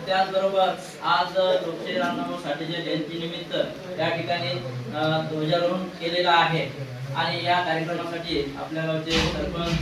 त्याचबरोबर आज लोकशाही रामनाथ साठेच्या जयंतीनिमित्त या ठिकाणी ध्वजारोहण केलेला आहे आणि या कार्यक्रमासाठी आपल्या गावचे सरपंच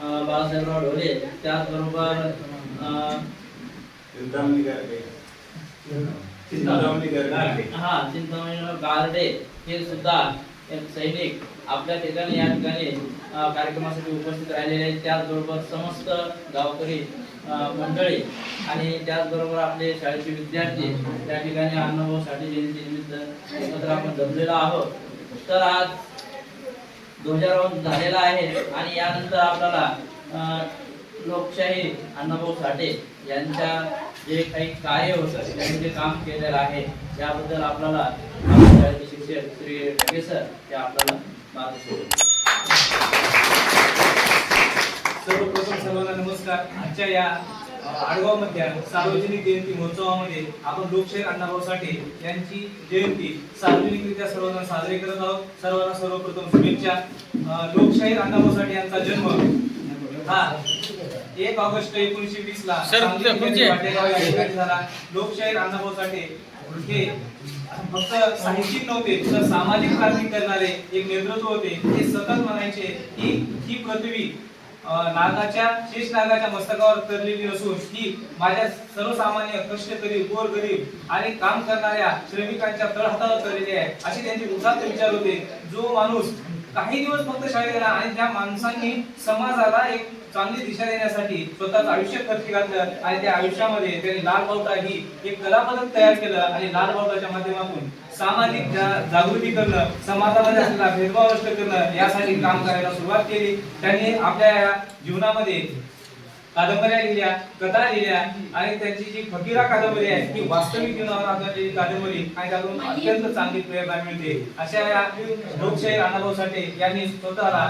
बाळासाहेबराव ढोले, त्याचबरोबर चिंतामणी गारडे हे सुद्धा सैनिक आपल्या ठिकाणी या ठिकाणी कार्यक्रमासाठी उपस्थित राहिलेले आहेत। त्याचबरोबर समस्त गावकरी मंडळी आणि त्याचबरोबर आपले शाळेचे विद्यार्थी त्या ठिकाणी अण्णाभाऊ साठे जयंती निमित्त एकत्र आपण जमलेलो आहोत। तर आज ध्वजारोहण झालेला आहे आणि यानंतर आपल्याला लोकशाही अण्णाभाऊ साठे यांच्या जे काही कार्य होतं, त्यांनी जे काम केलेलं आहे याबद्दल आपल्याला शाळेचे शिक्षक श्री ढगे सर हे आपल्याला मार्गदर्शन। सर्वप्रथम सर्वांना नमस्कार। आजच्या या आडगाव मधल्या सार्वजनिक जयंती महोत्सवामध्ये आपण लोकशाही अण्णाभाऊ साठे यांची जयंती सार्वजनिकरित्या सर्वांना साजरी करत आहोत। सर्वांना सर्वप्रथम शुभेच्छा। लोकशाही अण्णाभाऊ साठे यांचा जन्म हा 1 ऑगस्ट 1920 ला झाला। लोकशाही अण्णाभाऊ साठे हे फक्त साहित्यिक नव्हते तर सामाजिक क्रांती करणारे एक नेतृत्व होते। ते सतत म्हणायचे की ही पृथ्वी शेष नागाच्या मस्तकावर तरलेली असून ही माझ्या सर्वसामान्य कष्टकरी गोरगरीब आणि काम करणाऱ्या श्रमिकांच्या तळहातावर तरलेली आहे, असे त्यांचे उदात्त विचार होते। जो माणूस काही दिवस फक्त शाळेत गेला आणि ज्या माणसांनी समाजाला एक चांगली दिशा देण्यासाठी स्वतःच आयुष्य खर्च घातलं आणि त्या आयुष्यामध्ये त्यांनी लाल बावटा ही एक कलापथक तयार केलं आणि लाल बावटाच्या माध्यमातून सामाजिक जागृती करणं, समाजामध्ये असलेला भेदभाव नष्ट करणं यासाठी काम करायला सुरुवात केली। त्यांनी आपल्या जीवनामध्ये कादंबऱ्या लिहिल्या, कथा लिहिल्या आणि त्यांची जी फकीरा कादंबरी आहे ती वास्तविक जीवनावर आधारलेली कादंबरी आणि त्यातून अत्यंत चांगली प्रेरणा मिळते। अशा या लोकशाही अण्णाभाऊ साठे यांनी स्वतःला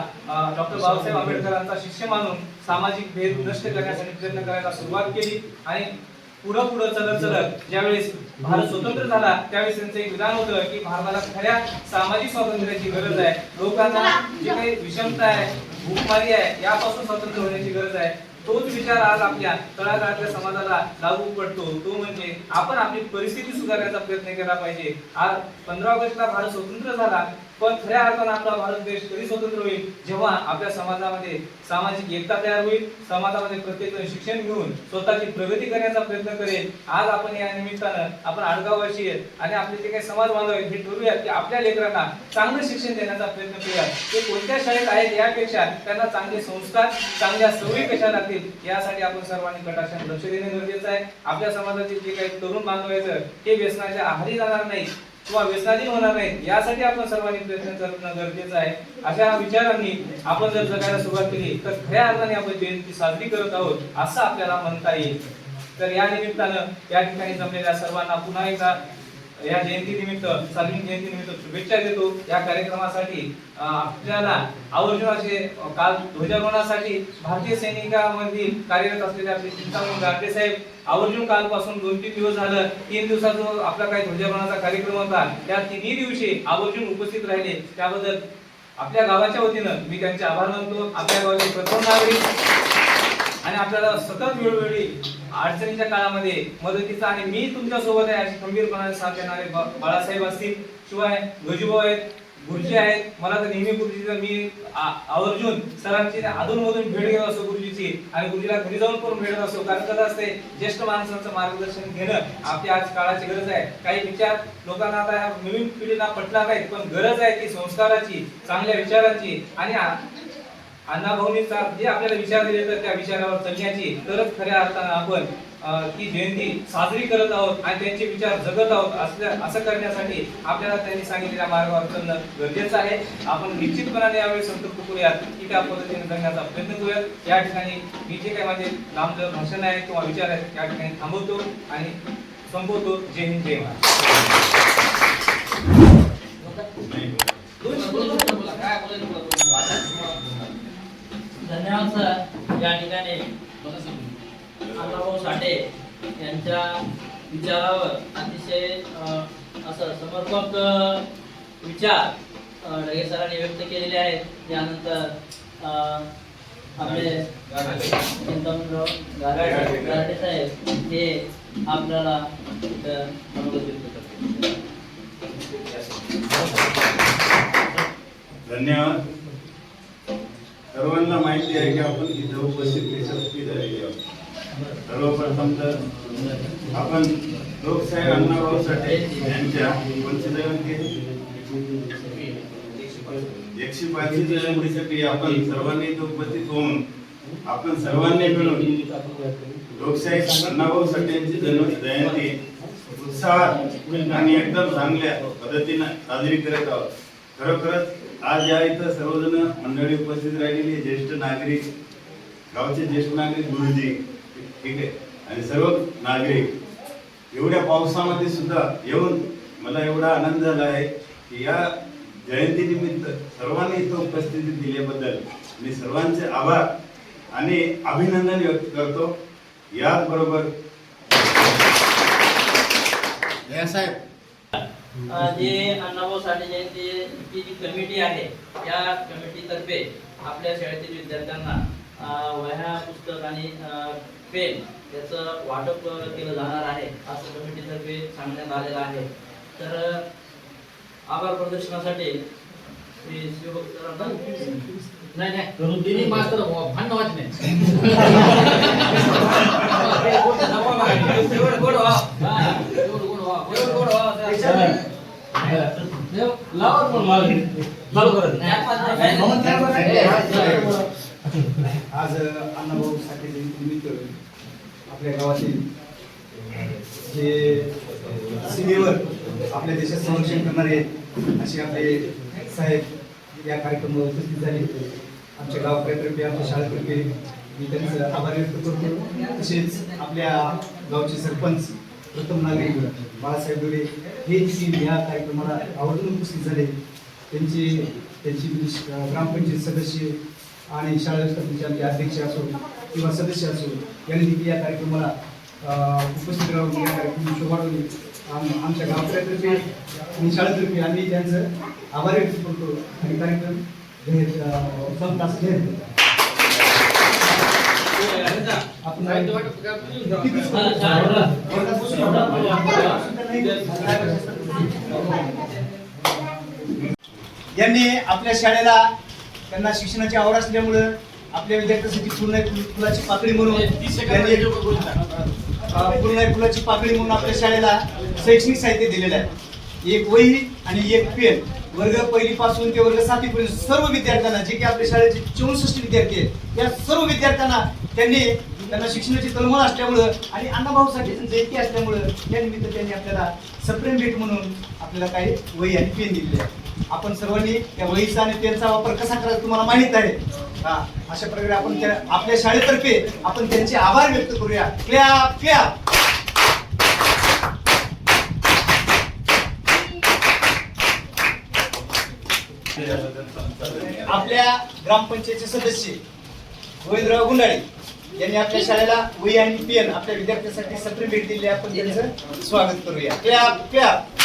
डॉक्टर बाबासाहेब आंबेडकरांचा शिष्य मानून सामाजिक भेद नष्ट करण्यासाठी प्रयत्न करायला सुरुवात केली आणि पुढे चलत ज्यावेळेस भारत स्वतंत्र झाला त्यावेळेस त्यांचं एक विधान होतं की भारताला खऱ्या सामाजिक स्वातंत्र्याची गरज आहे। लोकांना जे काही विषमता आहे, भूकमारी आहे यापासून स्वतंत्र होण्याची गरज आहे। तोच विचार आज आपल्या तळागाळातल्या समाजाला लागू पडतो। तो म्हणजे आपण आपली परिस्थिती सुधारण्याचा प्रयत्न केला पाहिजे। आज 15 ऑगस्टला भारत स्वतंत्र झाला, पण खऱ्या अर्थाने आपला भारत देश कधी स्वतंत्र होईल जेव्हा आपल्या समाजामध्ये सामाजिक एकता तयार होईल, समाजामध्ये प्रत्येक शिक्षण घेऊन स्वतःची प्रगती करण्याचा प्रयत्न करेल। आज आपण या निमित्तानं आपण आडगाववासी आणि आपले जे काही समाज बांधव आहेत हे ठरवूयात की आपल्या लेकरांना चांगलं शिक्षण देण्याचा प्रयत्न करूया। ते कोणत्या शाळेत आहेत यापेक्षा त्यांना चांगले संस्कार, चांगल्या सवयी कशा लागतील यासाठी आपण सर्वांनी कटाक्षाने लक्ष देणे गरजेचं आहे। आपल्या समाजातील जे काही तरुण बांधव आहेत ते व्यसनाच्या आहारी जाणार नाही किंवा व्यसनाधीन होणार नाहीत यासाठी आपण सर्वांनी प्रयत्न करणं गरजेचं आहे। अशा विचारांनी आपण जर जगायला सुरुवात केली तर खऱ्या अर्थाने आपण जयंती साजरी करत आहोत असं आपल्याला म्हणता येईल। तर या निमित्तानं या ठिकाणी जमलेल्या सर्वांना पुन्हा एकदा या जयंतीनिमित्त सार्वजनिक जयंतीनिमित्त शुभेच्छा देतो। या कार्यक्रमासाठी आपल्याला आवर्जून असे काल ध्वजारोहणासाठी भारतीय सैनिकांमधील कार्यरत असलेले आपले चिंतामणी गारडे साहेब आवर्जून कालपासून 2-3 दिवस झालं 3 दिवसाचा आपला काही ध्वजारोहणाचा कार्यक्रम होता त्या 3ही दिवशी आवर्जून उपस्थित राहिले त्याबद्दल आपल्या गावाच्या वतीनं मी त्यांचे आभार मानतो। आपल्या गावाचे प्रथम नागरिक आणि आपल्याला सतत वेळोवेळी अडचणीच्या काळामध्ये मदतीचा आणि मी तुमच्या सोबत आहे अशी खंबीरपणाने साथ देणारे बाळासाहेब असतील, शिवाय गजूभाऊ आहेत, गुरुजी आहेत। मला तर नेहमी गुरुजीचं मी आवर्जून सरांची अधूनमधून भेट घेत असतो गुरुजीची आणि गुरुजीला घरी जाऊन पण भेटत असतो। कारण कसं असते ज्येष्ठ माणसांचं मार्गदर्शन घेणं आपली आज काळाची गरज आहे। काही विचार लोकांना आता नवीन पिढीला पटला नाहीत पण गरज आहे ती संस्काराची, चांगल्या विचारांची आणि अण्णाभाऊंनी जे आपल्याला विचार दिले तर त्या विचारावर चालण्याची, तरच खऱ्या अर्थानं आपण ती जयंती साजरी करत आहोत आणि त्यांचे विचार जगत आहोत असं करण्यासाठी आपल्याला त्यांनी सांगितलेल्या मार्गावर चालणं गरजेचं आहे. आपण निश्चितपणाने यावेळी संतप्त करूयात की त्या पद्धतीने जगण्याचा प्रयत्न करूयात. या ठिकाणी मी जे काही माझे लांबचं भाषण आहे किंवा विचार आहेत या ठिकाणी थांबवतो आणि संपवतो. जय हिंद, जय धन्यवाद सर. या ठिकाणी अण्णाभाऊ साठे यांच्या विचारावर अतिशय असं समर्पक विचार ढगे सरांनी व्यक्त केलेले आहेत. त्यानंतर आपले चिंतामणराव गारडे साहेब हे आपल्याला मनोगत व्यक्त करतात. धन्यवाद. सर्वांना माहिती आहे की आपण इथं उपस्थित यशस्वी झालेले आहोत. सर्वप्रथम तर आपण लोकशाहीर अण्णाभाऊ साठे यांच्या 105वी जयंतीसाठी आपण सर्वांनी इथं उपस्थित होऊन आपण सर्वांनी मिळून लोकशाहीर अण्णाभाऊ साठे यांची जयंती उत्साहात आणि एकदम चांगल्या पद्धतीने साजरी करत आहोत. खरोखरच आज या इथं सर्वजण मंडळी उपस्थित राहिलेली, ज्येष्ठ नागरिक, गावचे ज्येष्ठ नागरिक, गुरुजी, ठीक आहे, आणि सर्व नागरिक एवढ्या पावसामध्ये सुद्धा येऊन मला एवढा आनंद झाला आहे की या जयंतीनिमित्त सर्वांनी इथं उपस्थिती दिल्याबद्दल मी सर्वांचे आभार आणि अभिनंदन व्यक्त करतो. याचबरोबर जे अण्णाभाऊ साठे जयंतीची जी कमिटी आहे या कमिटीतर्फे आपल्या शाळेतील विद्यार्थ्यांना वह्या, पुस्तक आणि पेन याचं वाटप केलं जाणार आहे असं कमिटीतर्फे सांगण्यात आलेलं आहे. तर आभार प्रदर्शनासाठी श्री शिवभक्त सरांना नाही दिली मास्तर भांडण वाच नाही लावर पण आज अण्णाभाऊ साठे जयंतीनिमित्त आपल्या गावातील जे सीमेवर आपल्या देशात संरक्षण करणारे असे आपले साहेब या कार्यक्रमावर उपस्थित झाले. आमच्या गावातर्फे, आमच्या शाळेतर्फे मी त्यांचं आभार व्यक्त करतो. तसेच आपल्या गावचे सरपंच प्रथम नागरिक बाळासाहेब डोळे हे देखील या कार्यक्रमाला आवर्जून उपस्थित झाले. त्यांची ग्रामपंचायत सदस्य आणि शाळा व्यवस्थापनाचे आमचे अध्यक्ष असो किंवा सदस्य असो यांनी देखील या कार्यक्रमाला उपस्थित राहून या कार्यक्रम शोभावली. आमच्या गावकऱ्यातर्फे आणि शाळेतर्फे आम्ही त्यांचं आभार व्यक्त करतो आणि कार्यक्रम संपतास आपण यांनी आपल्या शाळेला त्यांना शिक्षणाची आवड असल्यामुळं आपल्या विद्यार्थ्यांसाठी पूर्ण फुलाची पाकळी म्हणून पूर्ण फुलाची पाकळी म्हणून आपल्या शाळेला शैक्षणिक साहित्य दिलेलं आहे. एक वही आणि एक पेन वर्ग पहिली पासून ते वर्ग 7वी पर्यंत सर्व विद्यार्थ्यांना, जे की आपल्या शाळेचे 64 विद्यार्थी आहेत, या सर्व विद्यार्थ्यांना त्यांना शिक्षणाची तळमळ असल्यामुळं आणि अण्णाभाऊ साठे जयंती असल्यामुळं या निमित्त त्यांनी आपल्याला सप्रेम भेट म्हणून आपल्याला काही वही आणि पेन दिलेले आहे. आपण सर्वांनी त्या वहीचा आणि पेनचा वापर कसा करायचा तुम्हाला माहित आहे. अशा प्रकारे आपण आपल्या शाळेतर्फे आपण त्यांचे आभार व्यक्त करूया. Clap clap. आपल्या ग्रामपंचायतचे सदस्य गोविंदराव गुंडाळे यांनी आपल्या शाळेला वही आणि पेन आपल्या विद्यार्थ्यांसाठी सप्रेम भेट दिली. आपण त्यांचं स्वागत करूया. Clap clap.